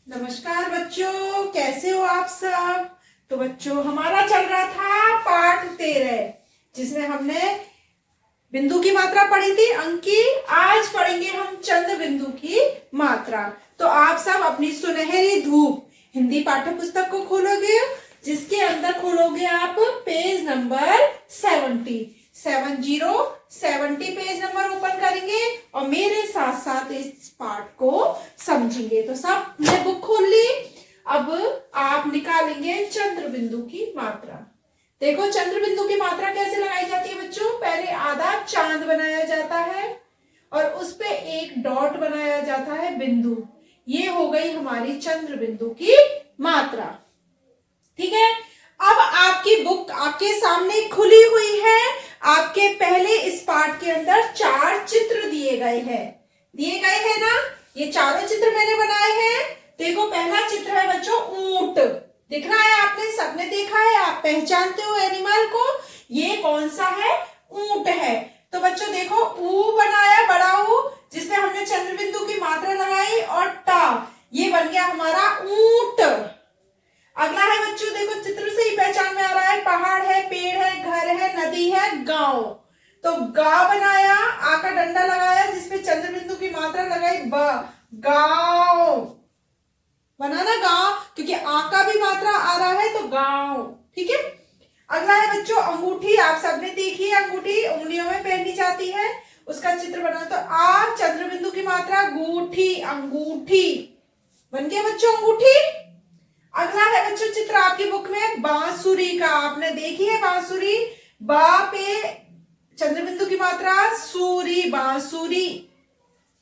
नमस्कार बच्चों, कैसे हो आप सब। तो बच्चों, हमारा चल रहा था पाठ 13 जिसमें हमने बिंदु की मात्रा पढ़ी थी अंक की। आज पढ़ेंगे हम चंद्र बिंदु की मात्रा। तो आप सब अपनी सुनहरी धूप हिंदी पाठ्य पुस्तक को खोलोगे, जिसके अंदर खोलोगे आप page number 70 page number open करेंगे और मेरे साथ साथ इस पाठ को समझेंगे। तो सब ने बुक खोल ली। अब आप निकालेंगे चंद्र बिंदु की मात्रा। देखो, चंद्र बिंदु की मात्रा कैसे लगाई जाती है बच्चों। पहले आधा चांद बनाया जाता है और उस पे एक डॉट बनाया जाता है बिंदु। ये हो गई हमारी चंद्र बिंदु की मात्रा। ठीक है। अब आपकी बुक आपके सामने खुली हुई है। आपके पहले इस पाठ के अंदर 4 चित्र दिए गए हैं ना। ये चारों चित्र मैंने बनाए हैं। देखो, पहला चित्र है बच्चों ऊंट। दिख रहा है, आपने सबने देखा है, आप पहचानते हो एनिमल को। ये कौन सा है? ऊंट है। तो बच्चों देखो, ऊ बनाया बड़ा ऊ, जिसमें हमने चंद्र बिंदु की मात्रा लगाई, और टा, ये बन गया हमारा ऊंट। अगला है बच्चों, देखो चित्र से ही पहचान में आ रहा है, पहाड़ है, पेड़ है, घर है, नदी है, गांव। तो गा बनाया, आ का डंडा लगाया, जिसपे चंद्र बिंदु की मात्रा लगाई, ब, गांव बना ना, गांव, क्योंकि आ का भी मात्रा आ रहा है तो गांव। ठीक है। अगला है बच्चों अंगूठी। आप सबने देखी है, अंगूठी उंगलियों में पहनी जाती है, उसका चित्र बना। तो आ चंद्र बिंदु की मात्रा गूठी, अंगूठी बन गया बच्चों अंगूठी। अगला है बच्चों चित्र आपकी बुक में बांसुरी का। आपने देखी है बांसुरी। बा पे चंद्र बिंदु की मात्रा, सूरी, बांसुरी।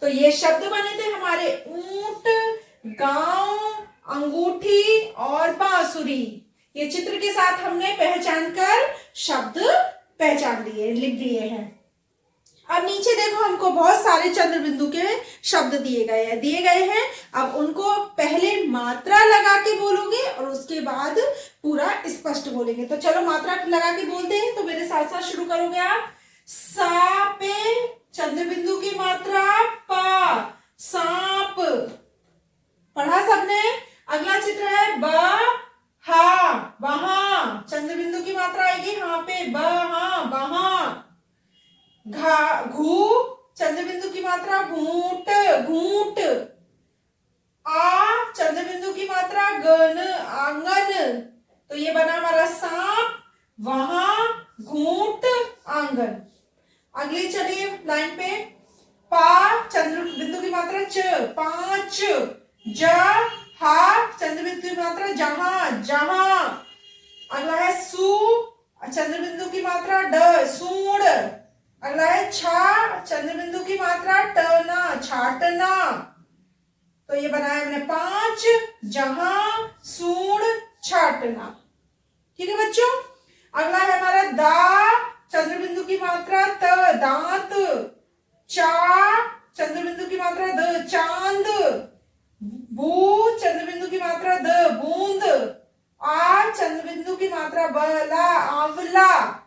तो ये शब्द बने थे हमारे ऊंट, गांव, अंगूठी और बांसुरी। ये चित्र के साथ हमने पहचान कर शब्द पहचान लिए, लिख दिए हैं। अब नीचे देखो, हमको बहुत सारे चंद्र बिंदु के शब्द दिए गए हैं। अब उनको पहले मात्रा लगा के बोलोगे और उसके बाद पूरा स्पष्ट बोलेंगे। तो चलो मात्रा लगा के बोलते हैं। तो मेरे साथ साथ शुरू करोगे आप। सा पे चंद्र बिंदु की मात्रा पा, सांप। पढ़ा सबने। अगला चित्र है ब, हा, वहां। चंद्र बिंदु की मात्रा आएगी हाँ पे, ब, हा, वहां। घू चंद्र बिंदु की मात्रा घूंट, घूंट। आ चंद्र बिंदु की मात्रा गन, आंगन। तो ये बना हमारा सांप, वहां, घूंट, आंगन। अगली चलिए लाइन पे। पा चंद्र बिंदु की मात्रा च, पांच। जा हा चंद्र बिंदु की मात्रा जहां, जहां। अगला है सू चंद्र बिंदु की मात्रा ड, सूंड। अगला है छा चंद्र बिंदु की मात्रा टना, छाटना। तो ये बनाया हमने 5, जहां, सूंड, छाटना। ठीक है बच्चों। अगला है हमारा दा चंद्र बिंदु की मात्रा त, दांत। चा चंद्र बिंदु की मात्रा द, चांद। बू चंद्र बिंदु की मात्रा द, बूंद। आ चंद्र बिंदु की मात्रा बला, आंवला।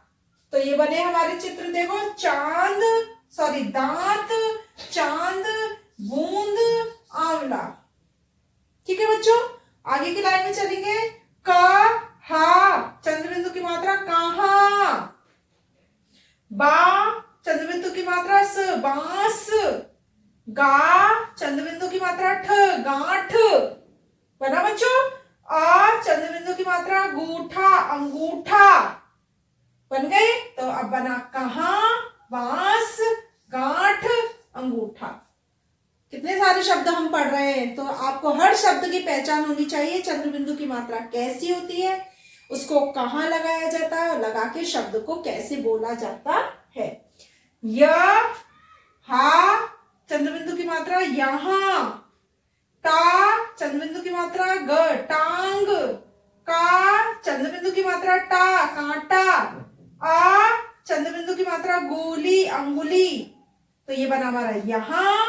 तो ये बने हमारे चित्र। देखो, चांद, सॉरी, दांत, चांद, बूंद, आंवला। ठीक है बच्चों। आगे की लाइन में चलेंगे। का हा चंद्र बिंदु की मात्रा कहां। बा चंद्र बिंदु की मात्रा स, बांस। गा चंद्र बिंदु की मात्रा ठ, गांठ। बना बच्चों। आ चंद्र बिंदु की मात्रा गूठा, अंगूठा। बन गए। तो अब बना कहां, बांस, गांठ, अंगूठा। कितने सारे शब्द हम पढ़ रहे हैं। तो आपको हर शब्द की पहचान होनी चाहिए। चंद्र बिंदु की मात्रा कैसी होती है, उसको कहां लगाया जाता है और लगा के शब्द को कैसे बोला जाता है। य हा चंद्र बिंदु की मात्रा यहां। टा चंद्र बिंदु की मात्रा ग, टांग। का चंद्र बिंदु की मात्रा टा, कांटा। आ चंद्र बिंदु की मात्रा गोली, अंगुली। तो ये बना हमारा यहां,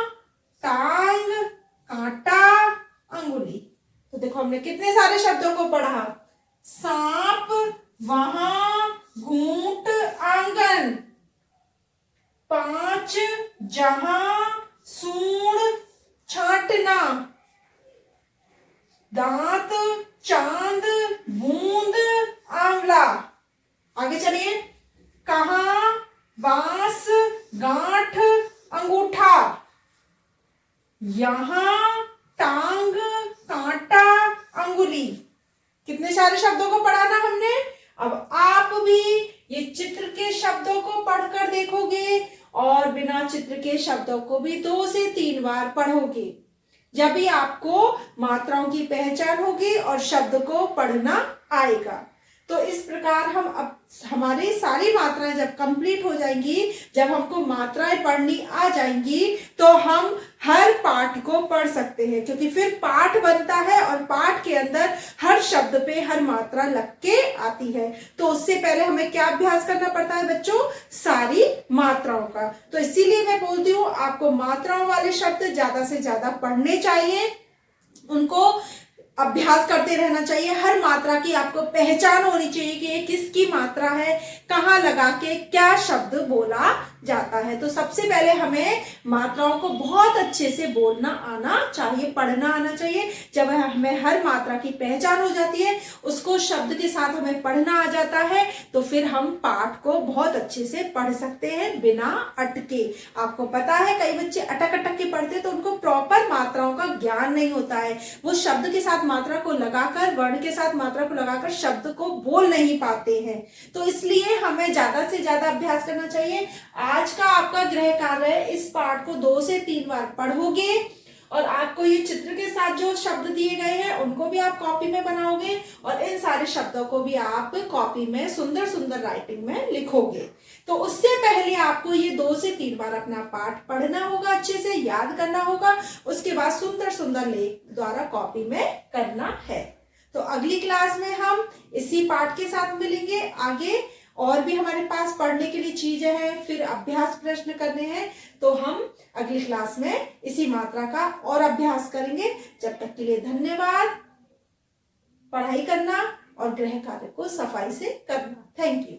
टांग, कांटा, अंगुली। तो देखो, हमने कितने सारे शब्दों को पढ़ा। सांप, वहां, घूंट, आंगन। 5, जहां, सूंड, छाटना। दांत, चांद, बूंद, आंवला। आगे चलिए, कहाँ, बांस, गांठ, अंगूठा। यहां, टांग, कांटा, अंगुली। कितने सारे शब्दों को पढ़ा ना हमने। अब आप भी ये चित्र के शब्दों को पढ़कर देखोगे और बिना चित्र के शब्दों को भी 2 से 3 बार पढ़ोगे, जब भी आपको मात्राओं की पहचान होगी और शब्द को पढ़ना आएगा। तो इस प्रकार हम अब हमारी सारी मात्राएं जब कंप्लीट हो जाएंगी, जब हमको मात्राएं पढ़नी आ जाएंगी, तो हम हर पाठ को पढ़ सकते हैं, क्योंकि फिर पाठ बनता है और पाठ के अंदर हर शब्द पे हर मात्रा लग के आती है। तो उससे पहले हमें क्या अभ्यास करना पड़ता है बच्चों, सारी मात्राओं का। तो इसीलिए मैं बोलती हूँ आपको मात्राओं वाले शब्द ज्यादा से ज्यादा पढ़ने चाहिए, उनको अभ्यास करते रहना चाहिए। हर मात्रा की आपको पहचान होनी चाहिए कि ये किसकी मात्रा है, कहाँ लगा के क्या शब्द बोला जाता है। तो सबसे पहले हमें मात्राओं को बहुत अच्छे से बोलना आना चाहिए, पढ़ना आना चाहिए। जब हमें हर मात्रा की पहचान हो जाती है, उसको शब्द के साथ हमें पढ़ना आ जाता है, तो फिर हम पाठ को बहुत अच्छे से पढ़ सकते हैं बिना अटके। आपको पता है कई बच्चे अटक अटक के पढ़ते हैं, तो उनको प्रॉपर मात्राओं का ज्ञान नहीं होता है। वो शब्द के साथ मात्रा को लगाकर, वर्ण के साथ मात्रा को लगाकर शब्द को बोल नहीं पाते हैं। तो इसलिए हमें ज्यादा से ज्यादा अभ्यास करना चाहिए। आज का आपका गृह कार्य है, इस पाठ को 2 से 3 बार पढ़ोगे और आपको ये चित्र के साथ जो शब्द दिए गए हैं उनको भी आप कॉपी में बनाओगे और इन सारे शब्दों को भी आप कॉपी में सुंदर सुंदर राइटिंग में लिखोगे। तो उससे पहले आपको ये 2 से 3 बार अपना पाठ पढ़ना होगा, अच्छे से याद करना होगा, उसके बाद सुंदर सुंदर लेख द्वारा कॉपी में करना है। तो अगली क्लास में हम इसी पाठ के साथ मिलेंगे। आगे और भी हमारे पास पढ़ने के लिए चीजें हैं, फिर अभ्यास प्रश्न करने हैं, तो हम अगली क्लास में इसी मात्रा का और अभ्यास करेंगे। जब तक के लिए धन्यवाद। पढ़ाई करना और गृह कार्य को सफाई से करना। Thank you.